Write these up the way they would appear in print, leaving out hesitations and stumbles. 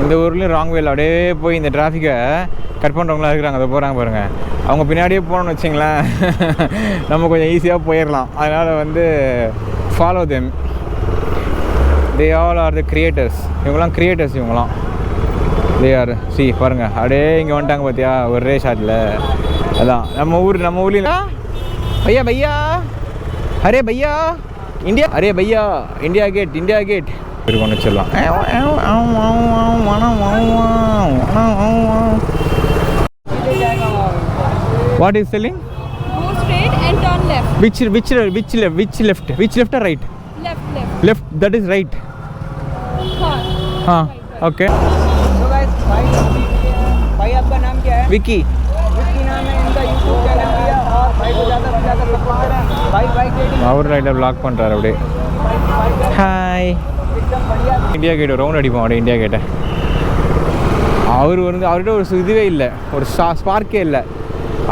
இந்த ஊர்லேயும் ராங் வேல அப்படியே போய் இந்த டிராஃபிக்கை கட் பண்ணுறவங்களாம் இருக்கிறாங்க. அதை போகிறாங்க பாருங்கள். அவங்க பின்னாடியே போகணுன்னு வச்சிங்களேன், நம்ம கொஞ்சம் ஈஸியாக போயிடலாம். அதனால் வந்து follow them. They all R the creators. இவங்களாம் கிரியேட்டர்ஸ். இவங்களாம் தே ஆர் சி பாருங்கள், அப்படியே இங்கே வந்துட்டாங்க பார்த்தியா ஒரே ஷாட்டில். அதான் நம்ம ஊர்லேயும் பையா பையா அரே பையா இந்தியா, அரே பையா இந்தியா கேட், இந்தியா கேட் கொண்டு வச்சிடலாம். What is selling? Go straight and turn left. Which left or right? Left. That is right. हाँ. Okay. तो गाइस भाई आपका नाम क्या है? विकी. विकी नाम है इनका YouTube चैनल भी है और भाई को ज़्यादा सपोर्ट करें. बाइक रेटिंग அவர் ரைடர் vlog பண்ணுறாரு அப்படியே. ஹாய். एकदम बढ़िया. இந்தியா கேட் ரவுண்ட் அடிப்போம் அப்படியே இந்தியா கேட்டை. அவர் வந்து அவர்கிட்ட ஒரு இதுவே இல்லை, ஒரு ஸ்பார்க்கே இல்லை.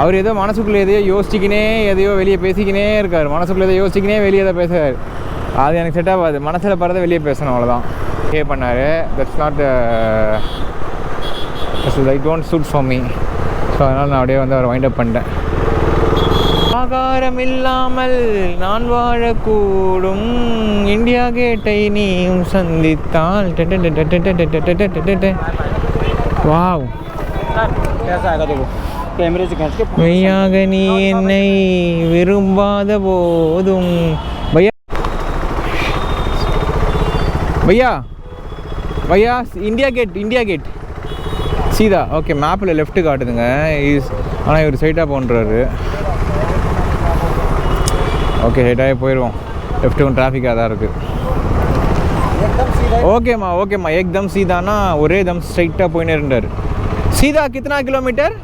அவர் ஏதோ மனசுக்குள்ளே எதையோ யோசிச்சிக்கினே எதையோ வெளியே பேசிக்கினே இருக்கார். மனசுக்குள்ளே எதோ யோசிச்சிக்கினே வெளியே எதை பேசுகிறார். அது எனக்கு செட் ஆகாது. மனசில் பறதை வெளியே பேசணும், அவ்வளோதான். பே பண்ணார். That's not I don't suit for me. So அதனால் நான் அப்படியே வந்து அவரை வைண்ட் அப் பண்ணிட்டேன். ஆகாரம் இல்லாமல் நான் வாழக்கூடும், இந்தியா கேட்டை நீயும் சந்தித்தால். வாவ், कैसा आएगा देखो कैमरे से खींच के. மெய்யாக நீ என்னை விரும்பாத போதும். பையா பையா பையா இந்தியா கேட் சீதா. ஓகே, மேப்பில் லெஃப்ட்டு காட்டுதுங்க. ஆனால் இவர் சைட்டாக போன்றாரு. ஓகே, சைட்டாகவே போயிடுவோம். லெஃப்ட்டுக்கும் டிராஃபிக்காக தான் இருக்குது. ஓகேம்மா ஏக்தம் சீதானா ஒரே தம் ஸ்ட்ரைட்டாக போயினே இருந்தார். சீதா கித்தனா கிலோமீட்டர்?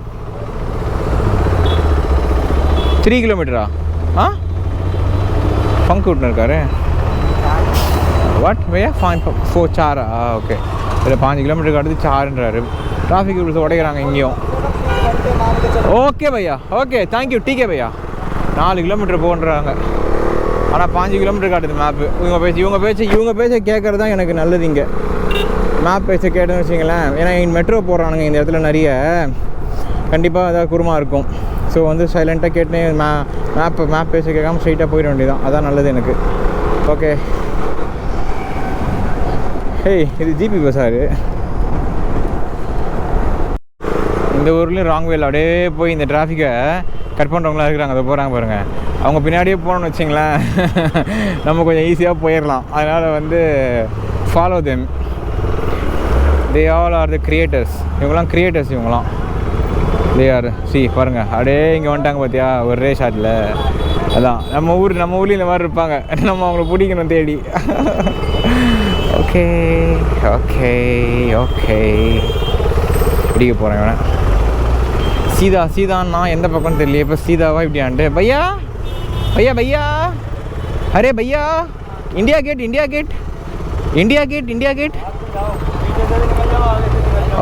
3 கிலோமீட்டரா? ஃபங்க் விட்டுன்னு இருக்காரு. What Bhaiya 4 okay. இதில் 5 கிலோமீட்டர் காட்டுது, 4ன்றாரு. டிராஃபிக் ரூல்ஸ் உடைக்கிறாங்க இங்கேயும். ஓகே பையா, ஓகே தேங்க்யூ. டிகே பையா 4 கிலோமீட்டர் போன்றாங்க, ஆனால் 5 கிலோமீட்டர் காட்டுது மேப்பு. இவங்க பேச்சை கேட்குறது தான் எனக்கு நல்லது. இங்கே மேப் பேச்சை கேட்டேன்னு வச்சிங்களேன். ஏன்னா மெட்ரோ போடுறானுங்க இந்த இடத்துல நிறைய, கண்டிப்பாக ஏதாவது குருமா இருக்கும். ஸோ வந்து சைலண்ட்டாக கேட்டுனே மேப் பேச்சை கேட்காம ஸ்ட்ரைட்டாக போயிட வேண்டியதான். அதான் நல்லது எனக்கு. ஓகே. ஹேய், இது ஜிபி பஸாரு. இந்த ஊர்லேயும் ராங் வேல அப்படியே போய் இந்த டிராஃபிக்கை கட் பண்ணுறவங்களாம் இருக்கிறாங்க. அதை போகிறாங்க பாருங்கள். அவங்க பின்னாடியே போகணுன்னு வச்சிங்களேன், நம்ம கொஞ்சம் ஈஸியாக போயிடலாம். அதனால் வந்து follow them. They all R the creators. இவங்களாம் கிரியேட்டர்ஸ். இவங்களாம் தே ஆர் சி பாருங்கள், அப்படியே இங்கே வந்துட்டாங்க பார்த்தியா ஒரே ஷாட்டில். அதான் நம்ம ஊர்லேயும் இந்த மாதிரி இருப்பாங்க. நம்ம அவங்கள பிடிக்கணும் தேடி. ஓகே ஓகே ஓகே பிடிக்க போகிறேன் இவனை. சீதான்னா எந்த பக்கம்னு தெரியல. இப்போ சீதாவா இப்படி ஆண்டு. பையா பையா பையா அரே பையா இந்தியா கேட்.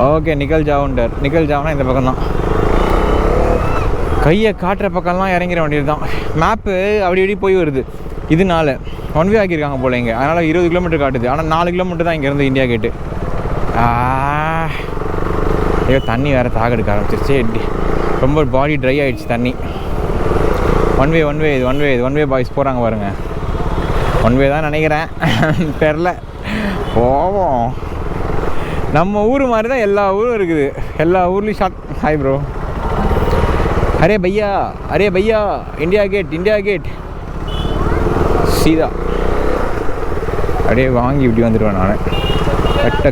ஓகே, நிக்கல் ஜாவுன்னா இந்த பக்கம் தான். கையை காட்டுற பக்கம்லாம் இறங்கிற வேண்டியது தான். மேப்பு அப்படி இப்படி போய் வருது. இதனால 1 வே ஆக்கியிருக்காங்க போல இங்கே. அதனால் 20 கிலோமீட்டர் காட்டுது, ஆனால் 4 கிலோமீட்டர் தான் இங்கேருந்து இந்தியா கேட்டு. ஐயோ, தண்ணி வேறு தாக எடுக்க ஆரம்பிச்சிருச்சு. ரொம்ப பாடி ட்ரை ஆகிடுச்சு தண்ணி. ஒன் வே பாய்ஸ் போகிறாங்க பாருங்க. 1 வே தான் நினைக்கிறேன், தெரில. போவோம். நம்ம ஊர் மாதிரி தான் எல்லா ஊரும் இருக்குது. எல்லா ஊர்லேயும் ஷார்ட். Hi bro. அரே பையா இந்தியா கேட் சீதா. அப்படியே வாங்கி இப்படி வந்துடுவேன் நான்.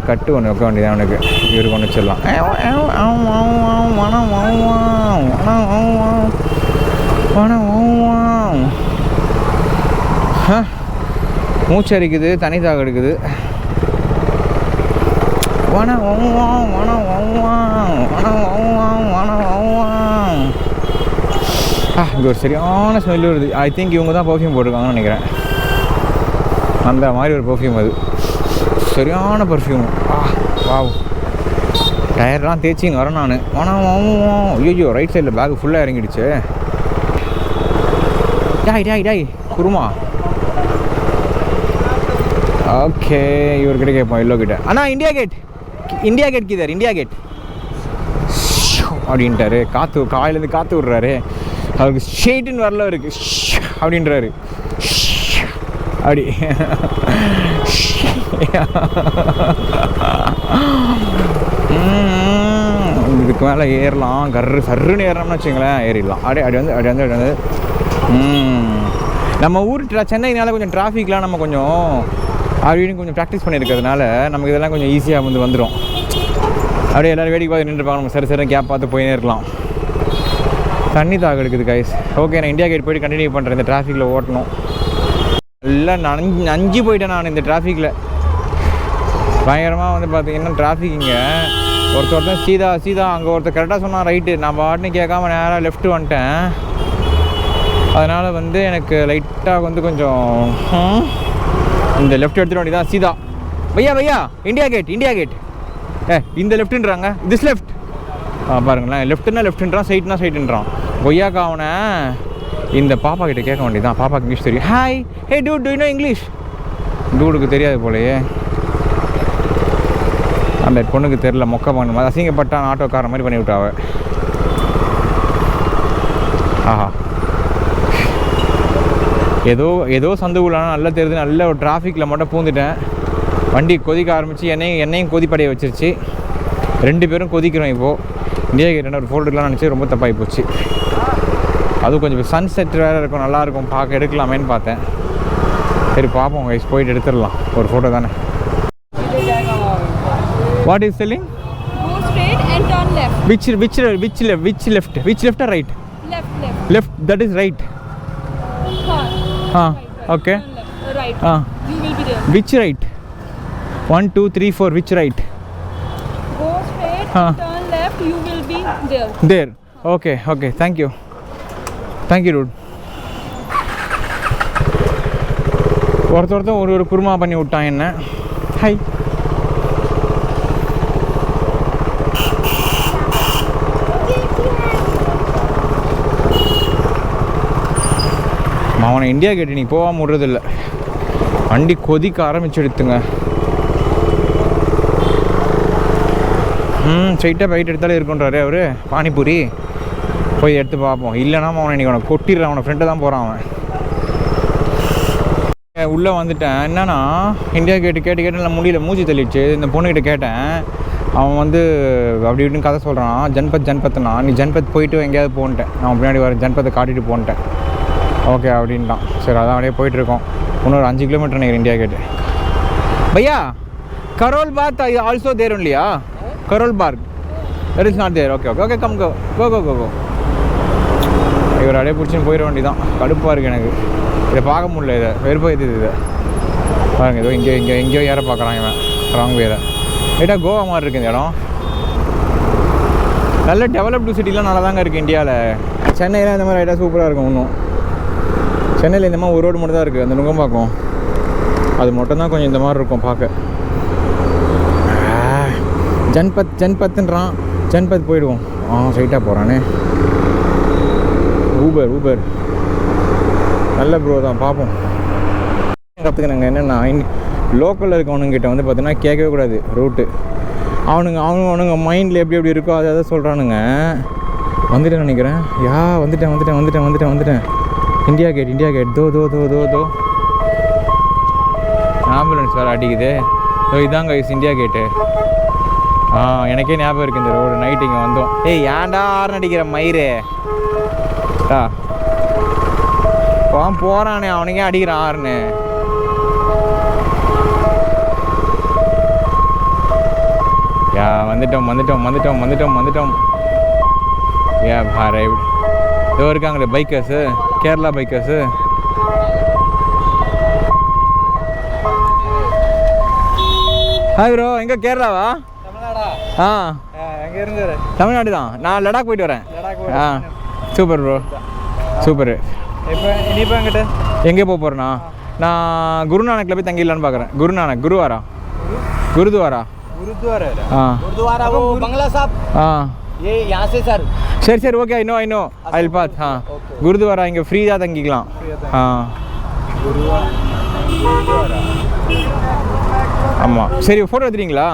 கட்டு ஒன்று வைக்க வேண்டியதான் அவனுக்கு. இவருக்கு ஒன்று வச்சிடலாம். மூச்சு அரிக்குது, தனி தாக எடுக்குது. இங்கே ஒரு சரியான ஸ்மெல் வருது. ஐ திங்க் இவங்க தான் பர்ஃப்யூம் போட்டிருக்காங்கன்னு நினைக்கிறேன். அந்த மாதிரி ஒரு பர்ஃப்யூம் அது. சரியான பர்ஃப்யூம். வாவ். டயர்லாம் தேய்ச்சின்னு வரேன் நான். ஐயோ, ரைட் சைடில் பேக் ஃபுல்லாக இறங்கிடுச்சு. டாய் குருமா. ஓகே, இவர்கிட்ட கேட்போம். எல்லோ கிட்ட. அண்ணா இந்தியா இந்தியா கேட் கிதர் இந்தியா கேட் அப்படின்ட்டாரு. காயிலேருந்து காற்று விட்றாரு. அவருக்கு ஷேட்டுன்னு வரல இருக்கு அப்படின்றாரு. அப்படி இதுக்கு மேலே ஏறலாம். சர்ருன்னு ஏறணும்னு வச்சுங்களேன், ஏறிடலாம். அப்படி வந்து நம்ம ஊர் சென்னைனால கொஞ்சம் டிராஃபிக்லாம் நம்ம கொஞ்சம் அப்படின்னு கொஞ்சம் ப்ராக்டிஸ் பண்ணியிருக்கிறதுனால நமக்கு இதெல்லாம் கொஞ்சம் ஈஸியாக வந்துடும். அப்படியே எல்லோரும் வேடிக்கை பார்த்து நின்றுப்பாங்க. நம்ம சரி கேப் பார்த்து போயினே இருக்கலாம். தண்ணி தாக எடுக்குது கைஸ். ஓகே, நான் இந்தியா கேட் போய்ட்டு கண்டினியூ பண்ணுறேன். இந்த டிராஃபிக்கில் ஓட்டணும். எல்லாம் நஞ்சு போயிட்டேன் நான் இந்த டிராஃபிக்கில். பயங்கரமாக பார்த்தீங்கன்னா டிராஃபிக் இங்கே ஒருத்தர் சீதா அங்கே ஒருத்தர் கரெக்டாக சொன்னான் ரைட்டு. நான் பாட்டுன்னு கேட்காம நேராக லெஃப்ட்டு வந்துட்டேன். அதனால் எனக்கு லைட்டாக கொஞ்சம் இந்த லெஃப்ட் எடுத்துகிட்டு வேண்டியதான். சீதா பையா இந்தியா கேட் இந்த லெஃப்ட்டுன்றாங்க. திஸ் லெஃப்ட் பாருங்களேன். லெஃப்ட்டுன்னா லெஃப்ட்டுன்றான், சைட்னா சைட்டுன்றான். கொய்யாக்கா அவனை இந்த பாப்பா கிட்ட கேட்க வேண்டியதான். பாப்பாக்கு இங்கிலீஷ் தெரியும். Hi hey dude, do you know English? டூடுக்கு தெரியாது போலையே. அந்த பொண்ணுக்கு தெரில, மொக்க பண்ணும். அது அசிங்கப்பட்டான், ஆட்டோக்கார மாதிரி பண்ணி விட்டாவ. ஆஹா, ஏதோ சந்துக்குள்ளான நல்லா தெரியுது. நல்ல ஒரு டிராஃபிக்கில் மட்டும் பூந்துட்டேன். வண்டி கொதிக்க ஆரம்பித்து என்னையும் கொதிப்படைய வச்சிருச்சு. 2 பேரும் கொதிக்கிறோம். இப்போது இந்தியா கேட் ஒரு ஃபோல்டர்லாம் நினச்சி ரொம்ப தப்பாகி போச்சு. அதுவும் கொஞ்சம் சன்செட் வேறு இருக்கும், நல்லாயிருக்கும் பார்க்க, எடுக்கலாமேன்னு பார்த்தேன். சரி பார்ப்போம் கைஸ், போயிட்டு எடுத்துடலாம். ஒரு ஃபோட்டோ தானே. What is selling? Go straight and turn left. Which left or right? Left, that is right. Okay. Right. You will be there. Which right? 1 2 3 4 which right? Go straight and turn left, you will be there. Okay, thank you dude. ஒருத்தன் ஒரு குருமா பண்ணி விட்டான் என்ன. High, அவனை India கேட்டு நீ போகாமல் விடுறதில்ல. வண்டி கொதிக்க ஆரம்பிச்சுடுத்துங்க. ஸ்ட்ரைட்டாக பைட் எடுத்தாலே இருக்குன்றாரு அவர். பானிபூரி போய் எடுத்து பார்ப்போம். இல்லைனா அவனை இன்றைக்கி அவனை கொட்டிடுறான். அவனை ஃப்ரெண்டை தான் போகிறான் அவன். உள்ளே வந்துட்டேன். என்னன்னா இந்தியா கேட்டு நான் முடியல, மூச்சு தள்ளிடுச்சு. இந்த பொண்ணுக்கிட்ட கேட்டேன். அவன் அப்படி இப்படின்னு கதை சொல்கிறான். ஜன்பத்னா நீ ஜன்பத் போயிட்டு எங்கேயாவது போன்ட்டேன். நான் பின்னாடி வர ஜன்பத்தை காட்டிட்டு போன்ட்டேன். ஓகே அப்படின்ட்டான். சரி, அதான் அப்படியே போயிட்டுருக்கோம். இன்னொரு 5 கிலோமீட்டர் நினைக்கிறேன் இந்தியா கேட்டு. பையா, கரோல் பார்க் ஆல்சோ தேர் ஒன்லியா? Karol park that is not there. Okay come go. இவர் அப்படியே பிடிச்சின்னு போயிட வேண்டியதான். கடுப்பாக இருக்குது எனக்கு. இதை பார்க்க முடியல. இதை வெறுப்பாக இதை பாருங்க. ஏதோ எங்கேயோ ஏற பார்க்குறான் இவன். ராங் வேறு. லைட்டாக கோவா மாதிரி இருக்குது இந்த இடம். நல்ல டெவலப்டு சிட்டிலாம் நல்லா தாங்க இருக்குது இந்தியாவில். சென்னையில் இந்த மாதிரி லைட்டாக சூப்பராக இருக்கும். இன்னும் சென்னையில் இந்த மாதிரி ஒரு ரோடு மட்டும் தான் இருக்குது. அந்த நுங்கம்பாக்கம் அது மட்டும் தான் கொஞ்சம் இந்த மாதிரி இருக்கும் பார்க்க. ஜன்பத்துன்றான். ஜன்பத் போயிடுவோம். ஸ்ட்ரைட்டாக போகிறானே. ஊபர் நல்ல ப்ரோ தான், பார்ப்போம். கற்றுக்கினாங்க என்னென்னா, லோக்கலில் இருக்கவனுங்கிட்ட பார்த்தீங்கன்னா கேட்கவே கூடாது ரூட்டு. அவனுங்க மைண்டில் எப்படி இருக்கோ அதை சொல்கிறானுங்க. வந்துட்டேன் நினைக்கிறேன். வந்துட்டேன். இந்தியா கேட் தோ ஆம்புலன்ஸ் வேறு அடிக்குது. இதாங்க இந்தியா கேட்டு. எனக்கே ஞாபகம் இருக்குது இந்த ரோடு. நைட்டு இங்கே வந்தோம். ஏன்டா ஆறு அடிக்கிற மயிறு போகிறானே, அவனுக்கே அடிக்கிறான் ஆறுன்னு. வந்துட்டோம். பாரு இதோ இருக்காங்களே bikers, Kerala bikers. Hi bro, எங்கே கேரளாவா? எங்கே இருந்தாரு? தமிழ்நாடு தான். நான் லடாக் போயிட்டு வரேன். Super bro, super. இப்போ எங்கிட்ட எங்கே போகிறேன்னா, நான் குருநானக்கில் போய் தங்கிடலான்னு பார்க்குறேன். குருத்வாரா वो बंगला साहब ये यहाँ से सर. சரி okay. I know I will path. Gurdwara இங்கே ஃப்ரீயாக தங்கிக்கலாம். ஆமாம். சரி, ஃபோட்டோ எடுத்துறீங்களா?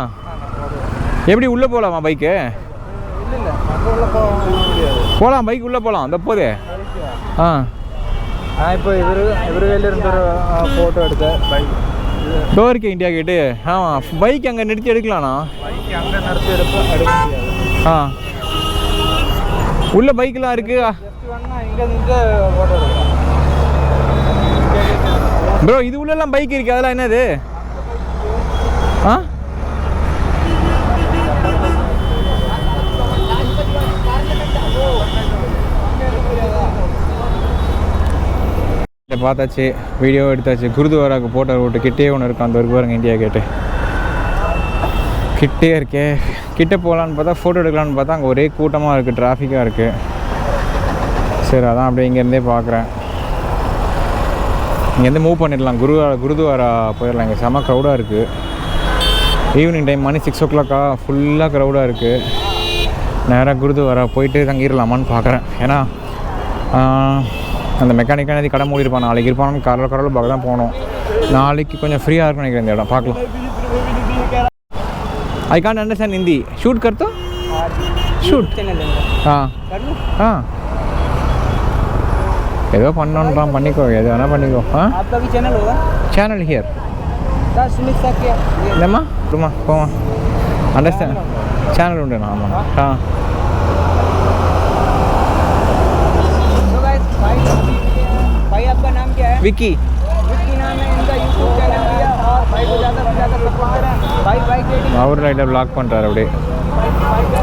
எப்படி உள்ளே போகலாமா பைக்கு? இல்லை அங்கே உள்ள போக முடியாது. போகலாம், பைக் உள்ளே போகலாம். அந்த போதே இப்போ இவர் கையில் இருந்த ஒரு ஃபோட்டோ எடுத்த பைக் டோருக்கு இந்தியா கேட்டு. ஆமாம், பைக் அங்கே நிறுத்தி எடுக்கலாண்ணா. பைக் அங்கே நிறுத்தி எடுக்க முடியாது. உள்ள பைக்கெலாம் இருக்குது. இங்கே நின்று ஃபோட்டோ எடுக்கலாம். ப்ரோ இது உள்ளெல்லாம் பைக் இருக்குது, அதெல்லாம் என்னது? பார்த்தாச்சு, வீடியோ எடுத்தாச்சு. குருத்வாராவுக்கு போட்டோ விட்டு கிட்டே ஒன்று இருக்கும், அந்த ஒரு பாருங்க இந்தியா கேட்டு கிட்டே இருக்கே. கிட்டே போகலான்னு பார்த்தா, ஃபோட்டோ எடுக்கலான்னு பார்த்தா அங்கே ஒரே கூட்டமாக இருக்குது, டிராஃபிக்காக இருக்குது. சரி, அதான் அப்படியே இங்கேருந்தே பார்க்குறேன். இங்கேருந்து மூவ் பண்ணிடலாம், குருத்வாரா போயிடலாம். இங்கே செம க்ரௌடாக இருக்குது. ஈவினிங் டைம் மணி 6 o'clock ஃபுல்லாக க்ரௌடாக இருக்குது. நேராக குருத்வாரா போயிட்டு தங்கிடலாமான்னு பார்க்குறேன். ஏன்னா அந்த மெக்கானிக்கான கடை மூடி இருப்பான், நாளைக்கு இருப்பானு கடல் பார்க்க தான் போகணும். நாளைக்கு கொஞ்சம் ஃப்ரீயாக இருக்குன்னு நினைக்கிறேன் இந்த இடம், பார்க்கலாம். I can't understand Hindi. Shoot कर तो शूट ஏதோ பண்ணணுன்றான், பண்ணிக்கோ, எது வேணால் பண்ணிக்கோ. आपका भी चैनल होगा? சேனல் ஹியர் सुमित सा क्या இல்லைம்மா, விடுமா போமா. அண்டர்ஸ்டாண்ட், சேனல் உண்டு. ஆமாம். भाई आपका नाम क्या है? विकी. विक्की नाम है इनका, यूट्यूब चैनल है और भाई को ज़्यादा से ज़्यादा सपोर्ट करें. भाई बाइक रेटिंग அவர் லைட்டாக வ்ளாக் பண்ணுறாரு அப்படியே.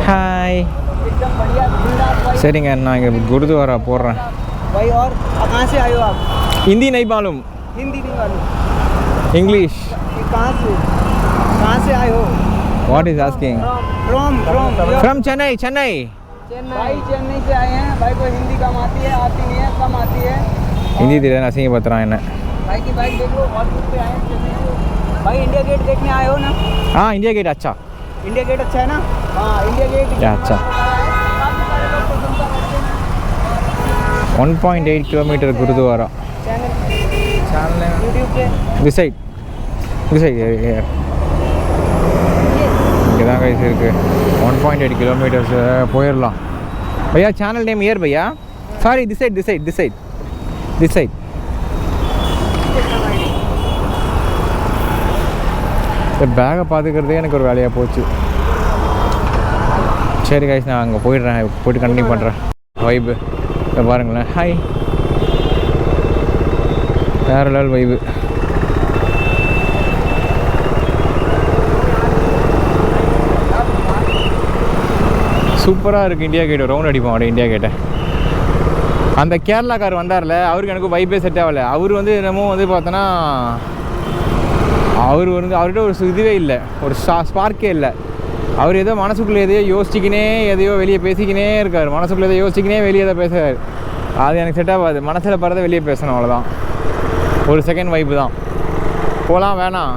ஹாய், एकदम बढ़िया बिंदास भाई. சரிங்க, நான் இங்கே குருத்வாரா போடுறேன். भाई और कहाँ से आए हो आप? हिंदी नहीं मालूम, हिंदी नहीं मालूम, इंग्लिश. कहाँ से आए हो? What is asking? From Chennai. Chennai भाई चेन्नई से आए हैं. भाई को हिंदी कम आती है, आती नहीं है, कम आती है. हिंदी तेरे असिंग पत्रान என்ன. भाई की बाइक देख लो, व्हाट्सएप पे आए हैं चेन्नई से. भाई इंडिया गेट देखने आए हो ना? हाँ, इंडिया गेट अच्छा. इंडिया गेट अच्छा है ना? हाँ, इंडिया गेट या अच्छा. 1.8 किलोमीटर गुरुद्वारा. चैनल यूट्यूब पे this side here. இங்கே தான் கைஸ் இருக்குது. 1.8 kilometers போயிடலாம். भैया चैनल नेम here भैया. Sorry, this side. இந்த பேகை பார்த்துக்கிறதே எனக்கு ஒரு வேலையாக போச்சு. சரி கைஸ், நான் அங்கே போயிடுறேன், போய்ட்டு கண்டினியூ பண்ணுறேன். வைபு இதை பாருங்களேன். ஹாய், வேறு லெவல் வைபு. சூப்பராக இருக்குது. இந்தியா கேட்டு ரவுண்ட் அடிப்போம் அப்படியே. இந்தியா கேட்டை அந்த கேரளாக்கார் வந்தார்ல, அவருக்கு எனக்கு வைப்பே செட் ஆகலை. அவர் வந்து என்னமோ வந்து பார்த்தோன்னா அவர்கிட்ட ஒரு இதுவே இல்லை, ஒரு ஸ்பார்க்கே இல்லை. அவர் ஏதோ மனசுக்குள்ளே எதையோ யோசிச்சிக்கினே எதையோ வெளியே பேசிக்கினே இருக்கார். மனசுக்குள்ளே எதையோ யோசிச்சிக்கினே வெளியே தான் பேசுகிறார். அது எனக்கு செட் ஆகாது. மனசில் பறதை வெளியே பேசணும், அவ்வளோதான். ஒரு செகண்ட் வைப்பு தான். போகலாம் வேணாம்,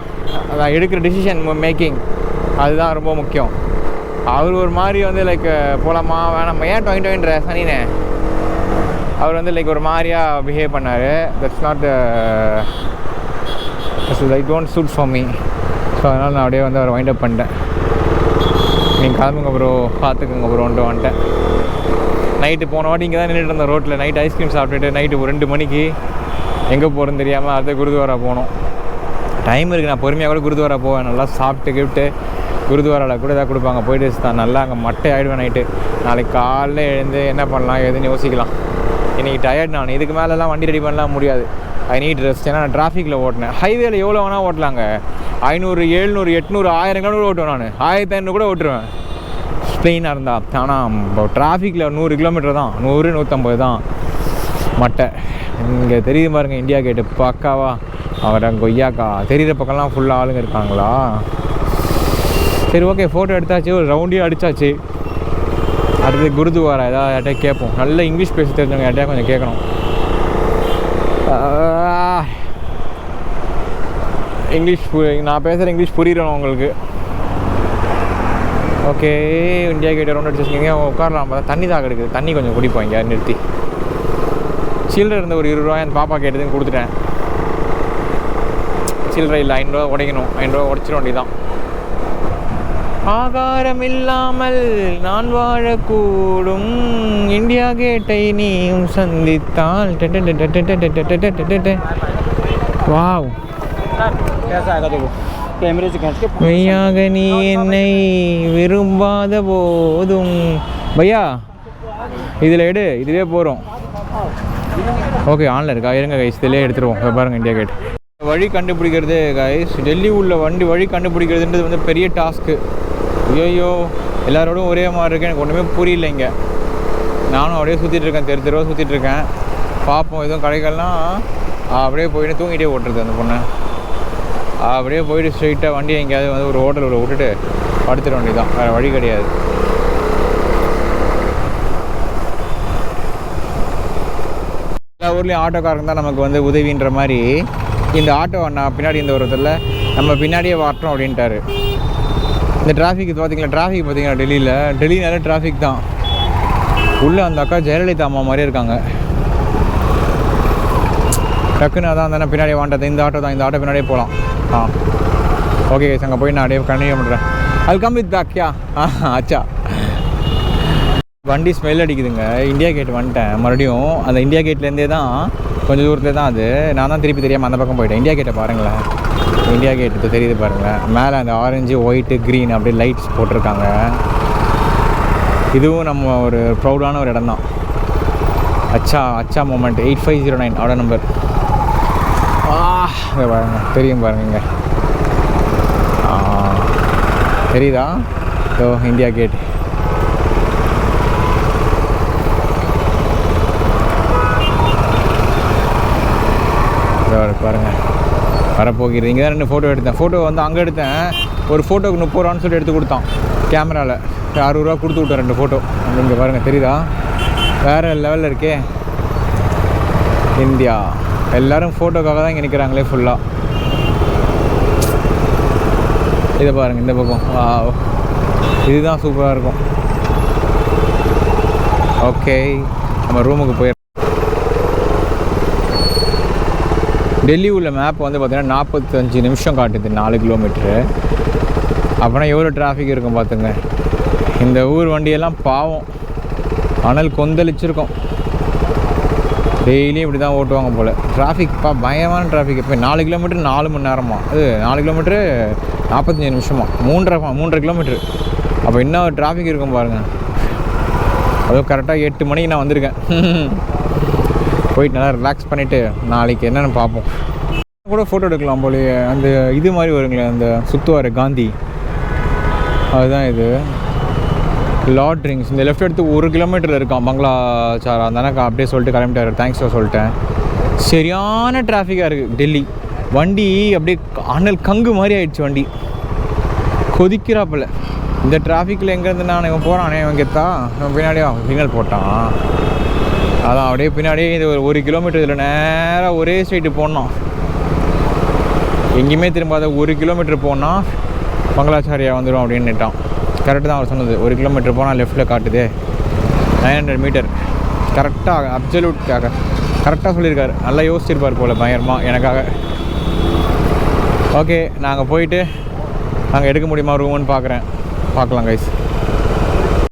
அதான் எடுக்கிற டிசிஷன் மேக்கிங், அதுதான் ரொம்ப முக்கியம். அவர் ஒரு மாதிரி வந்து லைக் போகலாமா வேணாமா, ஏன் டொயின்ற சனினே அவர் வந்து லைக் ஒரு மாதிரியாக பிஹேவ் பண்ணார். That's not I don't suit for me. So அதனால் நான் அப்படியே வந்து அவரை வைண்ட் அப் பண்ணிட்டேன். நீங்கள் கிளம்புங்க ப்ரோ, பார்த்துக்குங்க ப்ரோன்ட்டு வந்துட்டேன். நைட்டு போன வாட்டி இங்கே தான் நின்றுட்டு இருந்தேன் ரோட்டில். நைட் ஐஸ்கிரீம் சாப்பிட்டுட்டு நைட்டு ஒரு 2 மணிக்கு எங்கே போகிறேன்னு தெரியாமல் அடுத்த குருத்வாரா போனோம். டைம் இருக்குது, நான் பொறுமையாக கூட குருத்வாரா போவேன். நல்லா சாப்பிட்டு கிஃப்ட்டு குருத்வாராவில் கூட எதாவது கொடுப்பாங்க, போயிட்டு தான் நல்லா அங்கே மட்டை ஆகிடுவேன் நைட்டு. நாளைக்கு காலையில் எழுந்து என்ன பண்ணலாம் எதுன்னு யோசிக்கலாம். இன்றைக்கி டயர்ட், நான் இதுக்கு மேலெலாம் வண்டி ரெடி பண்ணலாம் முடியாது. I need rest. ஏன்னா நான் டிராஃபிக்கில் ஓட்டினேன். ஹைவேல எவ்வளோ வேணால் ஓட்டலாங்க, 500, 700, 800, 1000 கிலோமீட்டர் ஓட்டுவேன். நான் 1500 கூட ஓட்டுருவேன் ஸ்ப்ளெயினாக இருந்தால். ஆனால் இப்போ டிராஃபிக்கில் 100 கிலோமீட்டர் தான், 100, 150 தான் மட்டை. இங்கே தெரியுது பாருங்க இந்தியா கேட்டு பக்காவா. அவர் அங்கே கொய்யாக்கா தெரிகிற பக்கம்லாம் ஃபுல்லாக ஆளுங்க இருக்காங்களா. சரி, ஓகே, ஃபோட்டோ எடுத்தாச்சு, ஒரு ரவுண்டையும் அடித்தாச்சு. அடுத்து குருத்வாரா ஏதாவது யார்ட்டே கேட்போம். நல்ல இங்கிலீஷ் பேச தெரிஞ்சவங்க யார்ட்டையா கொஞ்சம் கேட்கணும். இங்கிலீஷ் நான் பேசுகிற இங்கிலீஷ் புரியணும் உங்களுக்கு. ஓகே, இந்தியா கேட் ரவுண்ட் அடிச்சிருக்கீங்க, உட்காரலாம். பார்த்தா தண்ணி தான் கிடைக்குது, தண்ணி கொஞ்சம் குடிப்போம் இங்கே நிறுத்தி. சில்லறை இருந்த ஒரு 20 ரூபாய் அந்த பாப்பா கேட்டதுன்னு கொடுத்துட்டேன். சில்லறை இல்லை, 500 ரூபா உடைக்கணும். 500 ரூபா உடச்சிட வேண்டியதான். ஆகாரம் இல்லாமல் நான் வாழக்கூடும், இந்தியா கேட்டை நீயும் சந்தித்தால். வாவ், कैसा आएगा देखो कैमरे से खींच के மெய்யாக நீ என்னை விரும்பாத போதும். பையா இதில் எடு, இதுவே போகிறோம். ஓகே, ஆன்ல இருக்கா? இருங்க கைஸ், இதிலே எடுத்துருவோம். பாருங்க இந்தியா கேட். வழி கண்டுபிடிக்கிறது கைஸ், டெல்லி உள்ள வழி கண்டுபிடிக்கிறதுன்றது வந்து பெரிய டாஸ்க்கு. ஐயோ, எல்லாரோடும் ஒரே மாதிரி இருக்கு, எனக்கு ஒன்றுமே புரியல. இங்கே நானும் அப்படியே சுற்றிட்டு இருக்கேன், தெருவாக சுற்றிட்டு இருக்கேன். பார்ப்போம், எதுவும் கடைகள்லாம் அப்படியே போயிட்டு தூங்கிட்டே ஓட்டுறது அந்த பொண்ணு. அப்படியே போயிட்டு ஸ்ட்ரெயிட்டாக வண்டி எங்கேயாவது வந்து ஒரு ஹோட்டலில் விட்டுட்டு படுத்துட வேண்டியதான், வேறு வழி கிடையாது. எல்லா ஊர்லேயும் ஆட்டோக்காரங்க தான் நமக்கு வந்து உதவின்ற மாதிரி இந்த ஆட்டோ அண்ணா பின்னாடி இந்த ஒருத்தரில் நம்ம பின்னாடியே வரட்டும் அப்படின்ட்டாரு. இந்த டிராஃபிக் பார்த்தீங்களா, டிராஃபிக் பார்த்தீங்களா டெல்லினாலே டிராஃபிக் தான். உள்ளே அந்த அக்கா ஜெயலலிதா அம்மா மாதிரியே இருக்காங்க. டக்குன்னு அதான் தானே பின்னாடியே வாண்டது, இந்த ஆட்டோ தான், இந்த ஆட்டோ பின்னாடியே போகலாம். ஓகே கைஸ், அங்கே போய் நான் அப்படியே கண்டினியூ பண்ணுறேன். அது கம் வித் பேக்யா. ஆச்சா, வண்டி ஸ்மெல் அடிக்குதுங்க. இந்தியா கேட் வந்துட்டேன் மறுபடியும். அந்த இந்தியா கேட்லேருந்தே தான் கொஞ்சம் தூரத்தில் தான் அது. நான் தான் திருப்பி தெரியாமல் அந்த பக்கம் போயிட்டேன். இந்தியா கேட்டை பாருங்களேன், இந்தியா கேட்டு தெரியுது பாருங்களேன். மேலே அந்த ஆரஞ்சு ஒயிட்டு க்ரீன் அப்படியே லைட்ஸ் போட்டிருக்காங்க. இதுவும் நம்ம ஒரு ப்ரௌடான ஒரு இடம் தான். அச்சா மூமெண்ட் 8509 ஆர்டர் நம்பர். இங்கே பாருங்க, தெரியும் பாருங்க, இங்கே தெரியுதா? India Gate. பாருங்கள், வரப்போகிறது. இங்கே தான் 2 ஃபோட்டோ எடுத்தேன். ஃபோட்டோ வந்து அங்கே எடுத்தேன். ஒரு ஃபோட்டோக்கு 30 ரூபான்னு சொல்லி எடுத்து கொடுத்தான் கேமராவில். 60 ரூபா கொடுத்து விட்டேன் 2 ஃபோட்டோ. இங்கே பாருங்கள், தெரியுதா? வேறு லெவலில் இருக்கே இந்தியா. எல்லோரும் ஃபோட்டோக்காக தான் இங்கே நிற்கிறாங்களே ஃபுல்லாக. இதை பாருங்கள், இந்த பக்கம் இதுதான் சூப்பராக இருக்கும். ஓகே, நம்ம ரூமுக்கு போயிடலாம். டெல்லி உள்ள மேப் வந்து பார்த்திங்கன்னா 45 நிமிஷம் காட்டுது, 4 கிலோமீட்ரு. அப்போனா எவ்வளோ டிராஃபிக் இருக்கும் பார்த்துங்க. இந்த ஊர் வண்டியெல்லாம் பாவம் அனல் கொந்தளிச்சிருக்கும். டெய்லியும் இப்படி தான் ஓட்டுவாங்க போல். டிராஃபிக்ப்பா பயமான டிராஃபிக். இப்போ 4 கிலோமீட்டர் 4 மணி நேரமா? அது 4 கிலோமீட்ரு 45 நிமிஷமா? 3.5 கிலோமீட்ரு. அப்போ என்ன ஒரு டிராஃபிக் இருக்கும் பாருங்கள். அதுவும் கரெக்டாக 8 மணிக்கு நான் வந்திருக்கேன். போயிட்டு நல்லா ரிலாக்ஸ் பண்ணிவிட்டு நாளைக்கு என்னென்னு பார்ப்போம். கூட ஃபோட்டோ எடுக்கலாம் போலயே. அந்த இது மாதிரி வருங்களே, அந்த சுற்றுவார் காந்தி, அதுதான் இது. Lord drinks. இந்த லெஃப்ட் எடுத்து 1 கிலோமீட்டரில் இருக்கான் பங்களாச்சாரா. அந்த அண்ணா அப்படியே சொல்லிட்டு கிளம்பிட்டார். தேங்க்ஸ் சொல்லிட்டேன். சரியான டிராஃபிக்காக இருக்குது டெல்லி. வண்டி அப்படியே அனல் கங்கு மாதிரி ஆயிடுச்சு. வண்டி கொதிக்கிறாப்பில். இந்த டிராஃபிக்கில் எங்கேருந்து நான் இவன் போகிறானே, இவன் கெத்தா இவன் பின்னாடியே சிக்னல் போட்டான். அதான் அப்படியே பின்னாடியே இது ஒரு 1 கிலோமீட்டர் இதில் நேராக ஒரே ஸ்ட்ரைட்டு போனோம். எங்கேயுமே திரும்பாத 1 கிலோமீட்டர் போனால் பங்களாச்சாரியா வந்துடும் அப்படின்னு நிட்டான். கரெக்டு தான் அவர் சொன்னது. 1 கிலோமீட்டர் போனால் லெஃப்ட்டில் காட்டுது 900 மீட்டர். கரெக்டாக அப்சல்யூட்காக கரெக்டாக சொல்லியிருக்காரு. நல்லா யோசிச்சிருப்பார் போல் பயங்கரமாக எனக்காக. ஓகே, நாங்கள் போயிட்டு நாங்கள் எடுக்க முடியுமா ரூமுன்னு பார்க்குறேன். பார்க்கலாம் கைஸ்.